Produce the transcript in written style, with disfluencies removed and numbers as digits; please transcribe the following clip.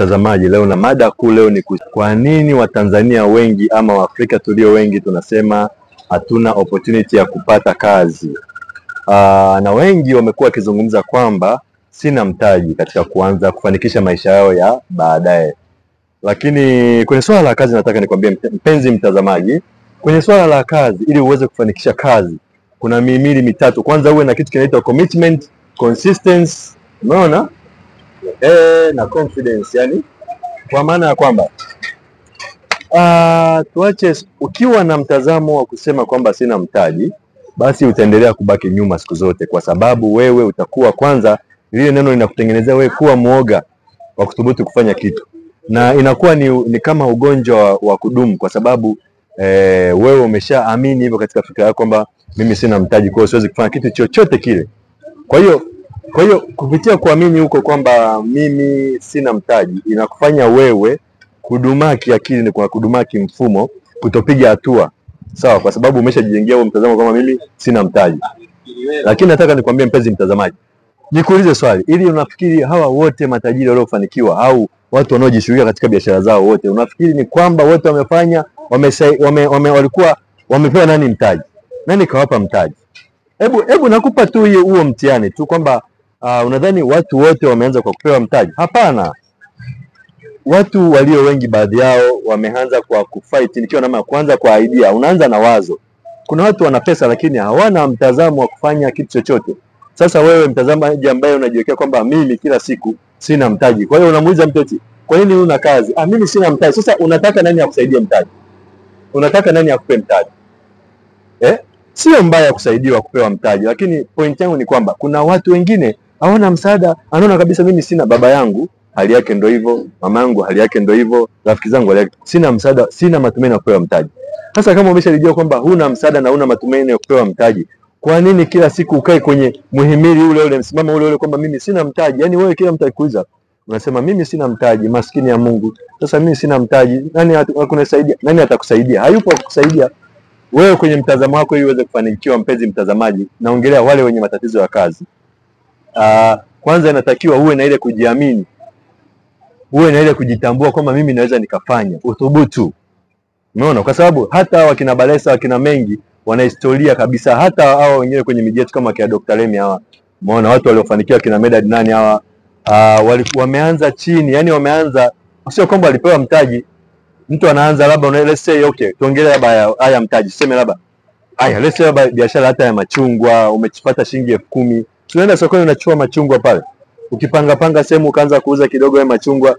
mtazamaji, leo na mada kuu leo ni kwa nini Watanzania wengi ama Waafrika tulio wengi tunasema hatuna opportunity ya kupata kazi. Na wengi wamekuwa wakizungumza kwamba sina mtaji katika kuanza kufanikisha maisha yao ya baadaye. Lakini kwenye swala la kazi nataka nikwambie mpenzi mtazamaji, kwenye swala la kazi ili uweze kufanikisha kazi kuna mihimili mitatu. Kwanza uwe na kitu kinaitwa commitment, consistency, umeona? Na confidence, yani kwa maana ya kwamba tuache ukiwa na mtazamo wa kusema kwamba sina mtaji, basi utaendelea kubaki nyuma siku zote, kwa sababu wewe utakuwa kwanza, lile neno linakutengenezea wewe kuwa muoga wa kuthubutu kufanya kitu, na inakuwa ni kama ugonjwa wa kudumu, kwa sababu wewe umeshaamini hivyo katika fikra yako kwamba mimi sina mtaji, kwa hiyo siwezi kufanya kitu chochote kile. Kwa hiyo kupitia kuamini huko kwamba mimi sina mtaji inakufanya wewe kudumaki akili, ni kwa kudumaki mfumo, kutopiga hatua. Sawa, kwa sababu umeshajijengea huo mtazamo kwamba mimi sina mtaji. Lakini nataka nikwambie mpenzi mtazamaji, nikuulize swali, ili unafikiri hawa wote matajiri waliofanikiwa au watu wanaojishughulisha katika biashara zao wote, unafikiri ni kwamba wote walikuwa wamepewa nani mtaji? Nani kawapa mtaji? Hebu nakupa tu huo mtihani tu kwamba unadhani watu wote wameanza kwa kupewa mtaji? Hapana. Watu walio wengi, baadhi yao wameanza kwa kufight, nikiwa nama kwanza kwa idea. Unaanza na wazo. Kuna watu wana pesa lakini hawana mtazamo wa kufanya kitu chochote. Sasa wewe mtazamaji ambaye unajiwekea kwamba mimi kila siku sina mtaji, kwa hiyo unamuuliza mtu eti kwa nini huna kazi? Mimi sina mtaji. Sasa unataka nani akusaidie mtaji? Unataka nani akupe mtaji? Sio mbaya kusaidiwa kupewa mtaji, lakini point yangu ni kwamba kuna watu wengine hawana msaada. Anaona kabisa mimi sina, baba yangu hali yake ndio hivyo, mama yangu hali yake ndio hivyo, rafiki zangu hali yake, sina msaada, sina matumaini ya kupewa mtaji. Sasa kama umeshalijua kwamba huna msaada na huna matumaini ya kupewa mtaji, kwa nini kila siku ukae kwenye muhimili ule ule, msimamo ule ule kwamba mimi sina mtaji? Yani wewe kila mtu akikuuliza unasema mimi sina mtaji, maskini ya Mungu. Sasa mimi sina mtaji, nani atakunisaidia? Nani atakusaidia? Hayupo kukusaidia. Wewe kwenye mtazamo wako ili uweze kufanikiwa, mpenzi mtazamaji, naongelea wale wenye matatizo ya kazi. Kwanza inatakiwa uwe na ile kujiamini. Uwe na ile kujitambua kwamba mimi naweza nikafanya, uthubutu. Umeona? Kwa sababu hata wakina Balesa, wakina Mengi wana historia kabisa. Hata hao wengine kwenye miji yetu kama kina Dr. Lemi hawa. Umeona watu waliofanikiwa kina Medad nani hawa, wameanza chini, yani wameanza sio kwamba walipewa mtaji. Mtu anaanza labda let's say okay, tuongelee labda haya mtaji. Sema labda haya let's say labda biashara hata ya machungwa, umechipata shilingi 10,000. Tunaenda sokoni unachukua machungwa pale. Ukipanga sehemu ukaanza kuuza kidogo ya machungwa,